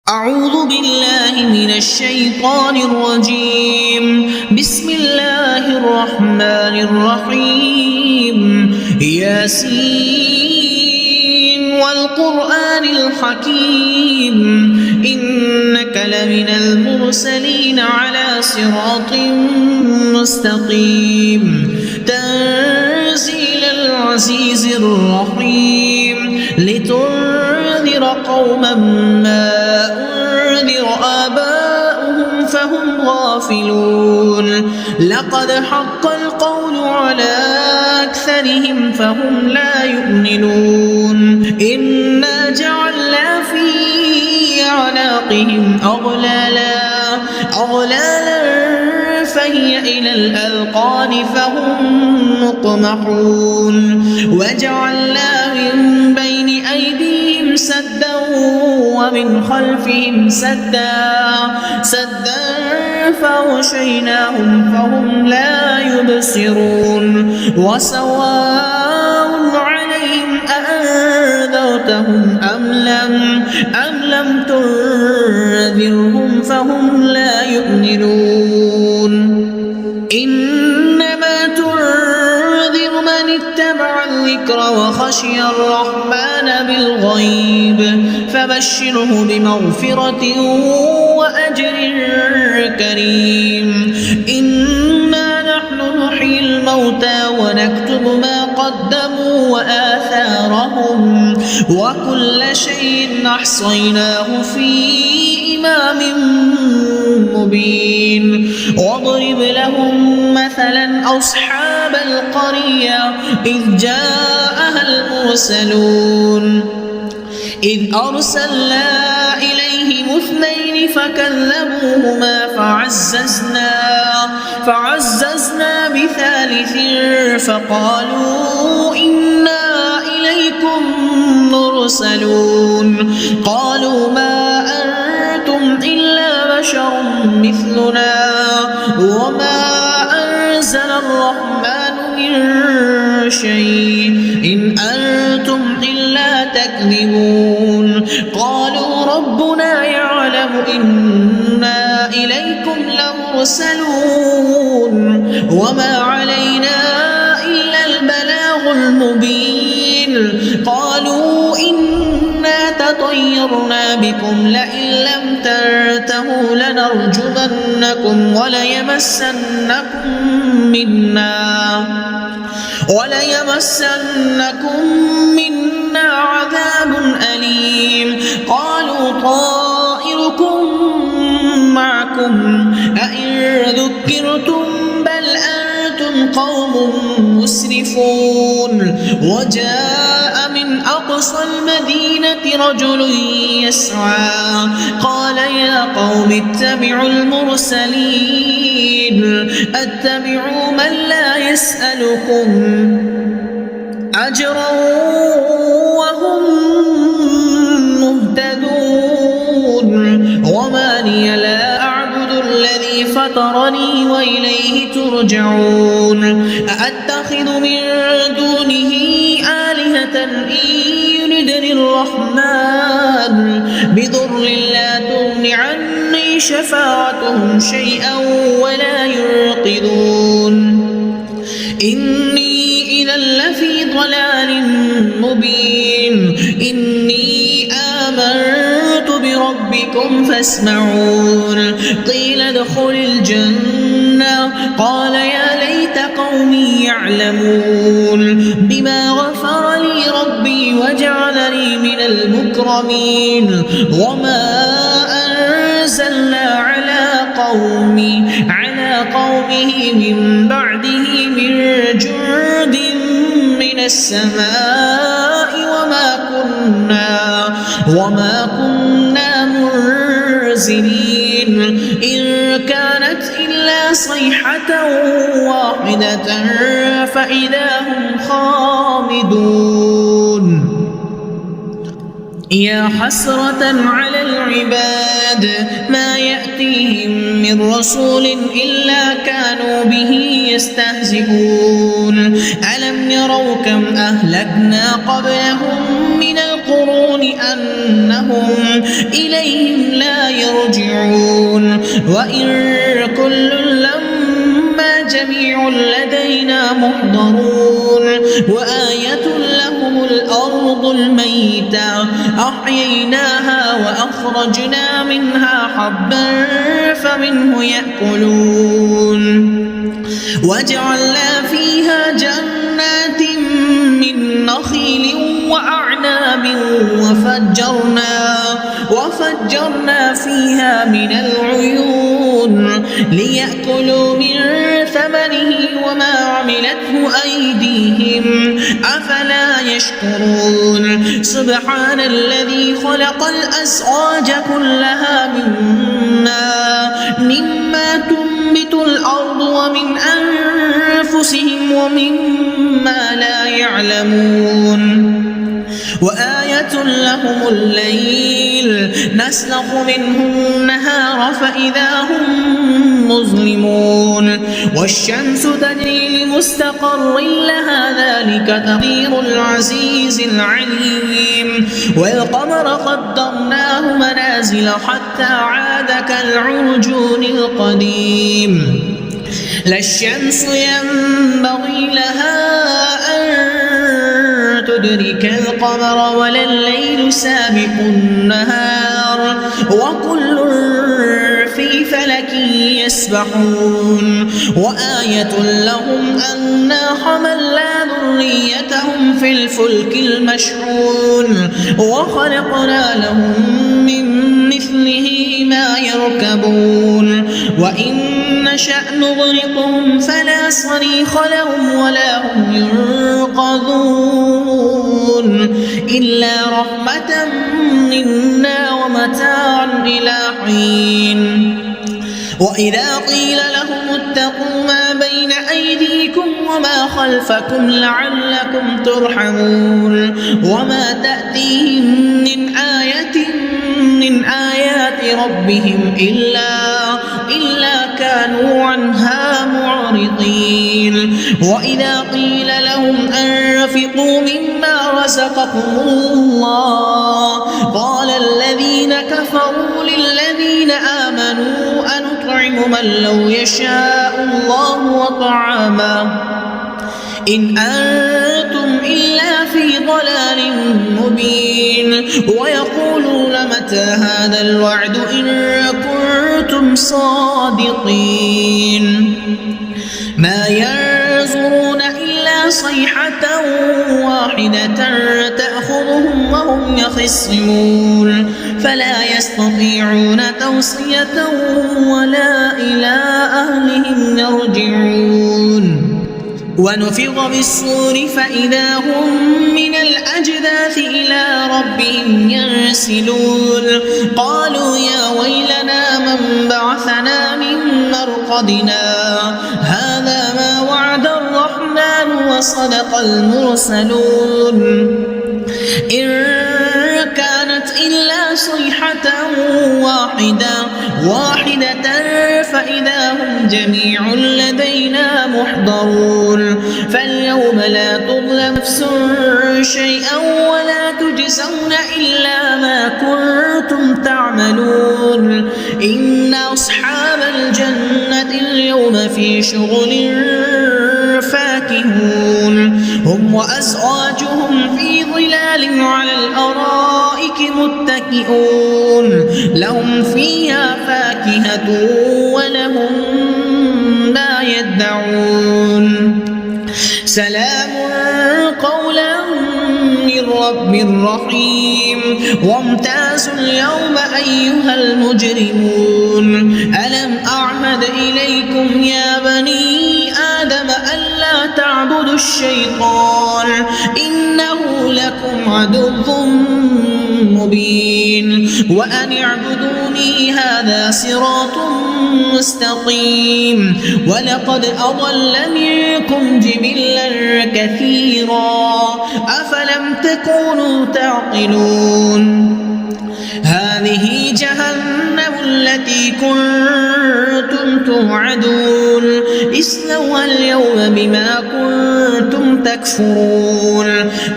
أعوذ بالله من الشيطان الرجيم. بسم الله الرحمن الرحيم. ياسين والقرآن الحكيم إنك لمن المرسلين على صراط مستقيم تنزيل العزيز الرحيم لتنذر قوما ما أنذر آباؤهم فهم غافلون لقد حق القول على أكثرهم فهم لا يؤمنون إنا جعلنا في أعناقهم أغلالا فهي إلى الأذقان فهم مقمحون وجعلنا من بين أيديهم سدا ومن خلفهم سدا فغشيناهم فهم لا يبصرون وسواء عليهم أأنذرتهم أم لم تنذرهم فهم لا يؤمنون إنما تنذر من اتبع الذكر وخشي الرحمن بالغيب فبشره بمغفرة وأجر كريم إنا نحن نحيي الموتى ونكتب ما قدموا وآثارهم وكل شيء أحصيناه في إمام مبين واضرب لهم مثلا أصحاب القرية إذ جاءها المرسلون إذ أرسلنا إليهم اثنين فكذبوهما فعززنا بثالث فقالوا إنا إليكم مرسلون قالوا ما أنتم إلا بشر مثلنا وما أنزل الرحمن من شيء إن أنتم إلا تكذبون قالوا ربنا يعلم إنا إليكم لمرسلون وما علينا إلا البلاغ المبين قالوا إنا تطيرنا بكم لئن لم تنتهوا لنرجمنكم وليمسنكم منا عذاب أليم قالوا طائركم معكم أئن ذكرتم بل أنتم قوم مسرفون وجاء من أقصى المدينة رجل يسعى قال يا قوم اتبعوا المرسلين اتبعوا من لا يسألكم أجرا وهم مهتدون وما لي لا أعبد الذي فطرني وإليه ترجعون أأتخذ من دونه آلهة إن يردني الرحمن بضر لا تغن عني شفاعتهم شيئا ولا ينقذون إني إذا لفي ضلال مبين إني آمنت بربكم فاسمعون قيل ادخل الجنة قال يا ليت قومي يعلمون بما غفر لي ربي وجعلني من المكرمين وما أنزلنا على قومه من بعده من جند من السماء وما كنا منزلين إن كانت إلا صيحة واحدة فإذا هم خامدون يا حسرة على العباد ما يأتيهم من رسول إلا كانوا به يستهزئون ألم يروا كم أهلكنا قبلهم من القرون بأنهم إليهم لا يرجعون وإن كل لما جميع لدينا محضرون وآية لهم الأرض الميتة أحييناها وأخرجنا منها حبا فمنه يأكلون وجعلنا فيها جنات من نخيل وأعناب وفجرنا فيها من العيون ليأكلوا من ثمره وما عملته أيديهم أفلا يشكرون سبحان الذي خلق الأزواج كلها مما تنبت الأرض ومن أنفسهم ومما لا يعلمون وآية لهم الليل نسلخ منه النهار فإذا هم مظلمون والشمس تجري لمستقر لها ذلك تقدير العزيز العليم والقمر قدرناه منازل حتى عاد كالعرجون القديم لا الشمس ينبغي لها أن تدرك القمر ولا الليل سابق النهار وكل في فلك يسبحون وآية لهم أنا حملنا ذريتهم في الفلك المشحون وخلقنا لهم من مثله ما يركبون وإن نشأ نغرقهم فلا صريخ لهم ولا هم ينقذون إلا رحمة منا ومتاعا إلى حين وإذا قيل لهم اتقوا ما بين أيديكم وما خلفكم لعلكم ترحمون وما تأتيهم من آية من آيات ربهم إلا كانوا عنها معرضين وإذا قيل لهم أنفقوا مما رزقكم الله قال الذين كفروا للذين آمنوا أنطعم من لو يشاء الله وطعامه إن أنتم إلا في ضلال مبين ويقولون متى هذا الوعد إن كنتم صادقين ما ينظرون إلا صيحة واحدة تأخذهم وهم يخصمون فلا يستطيعون توصية ولا إلى أهلهم يرجعون ونفخ بالصور فإذا هم من الأجداث إلى ربهم ينسلون قالوا يا ويلنا من بعثنا من مرقدنا هذا ما وعد الرحمن وصدق المرسلون إن كانت إلا صيحة واحدة فإذا هم جميع لدينا محضرون فاليوم لا تظلم نفس شيئا ولا تجزون إلا ما كنتم تعملون إن أصحاب الجنة اليوم في شغل فاكهون هم وأزواجهم في ظلال على الأرائك متكئون لهم فيها فاكهة ولهم ما يدعون سلام قولا من رب رحيم وامتازوا اليوم أيها المجرمون ألم أعهد إليكم يا بني آدم ألا تعبدوا الشيطان إنه لكم عدو مبين وأن اعبدوني هذا صراط مستقيم ولقد أضل منكم جبلا كثيرا أفلم تكونوا تعقلون هذه جهنم التي كنتم توعدون اصلوها اليوم بما كنتم تكفرون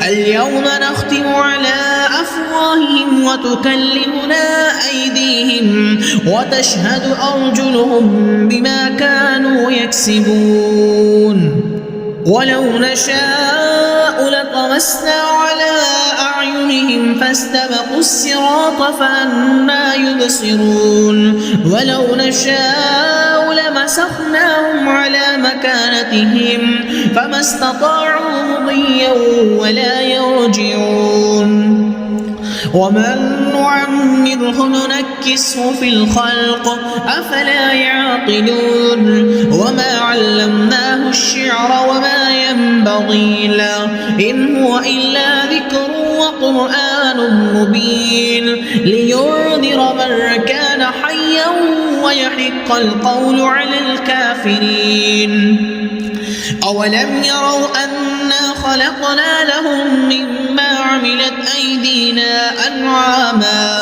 اليوم نختم على أفواههم أفواههم وتكلمنا أيديهم وتشهد أرجلهم بما كانوا يكسبون ولو نشاء لطمسنا على أعينهم فاستبقوا الصراط فأنى يبصرون ولو نشاء لمسخناهم على مكانتهم فما استطاعوا مضيا ولا يرجعون ومن نعمره ننكسه في الخلق أفلا يعقلون وما علمناه الشعر وما ينبغي له إن هو إلا ذكر وقرآن مبين لينذر من كان حيا ويحق القول على الكافرين أولم يروا أنا خلقنا لهم مما عملت أيدينا أنعاما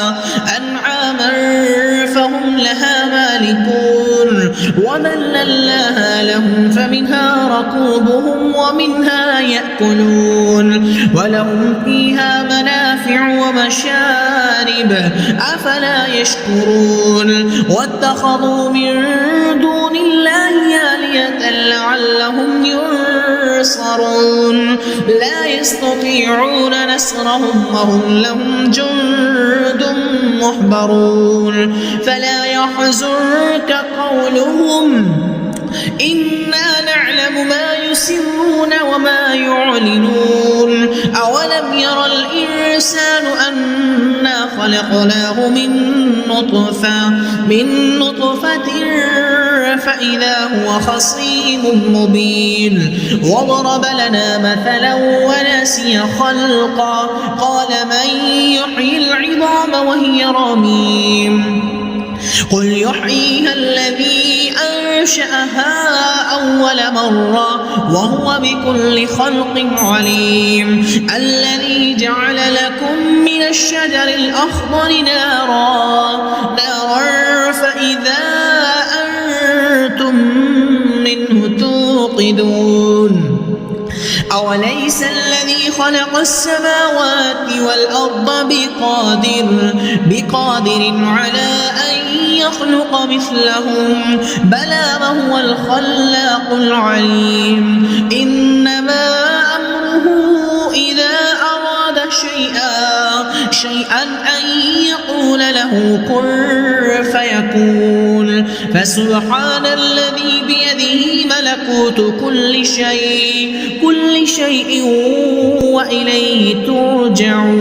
فهم لها مالكون وذللناها لهم فمنها ركوبهم ومنها يأكلون ولهم فيها منافع ومشارب أفلا يشكرون واتخذوا من دون الله آلهة لعلهم ينصرون لا يستطيعون نصرهم وهم لهم جند محضرون فلا يحزنك قولهم إنا نعلم ما يسرون وما يعلنون أولم ير الإنسان أنا خلقناه من نطفة فإذا هو خصيم مبين وضرب لنا مثلا ونسي خلقا قال من يحيي العظام وهي رميم قل يحييها الذي أنشأها أول مرة وهو بكل خلق عليم الذي جعل لكم من الشجر الأخضر نارا فإذا أنتم منه توقدون أوليس الذي خلق السماوات والأرض بقادر على أن يخلق مثلهم بلى وهو الخلاق العليم إنما أمره إذا أراد شيئا أن يقول له كن فيكون فسبحان الذي بيده ملكوت كل شيء وإليه ترجعون.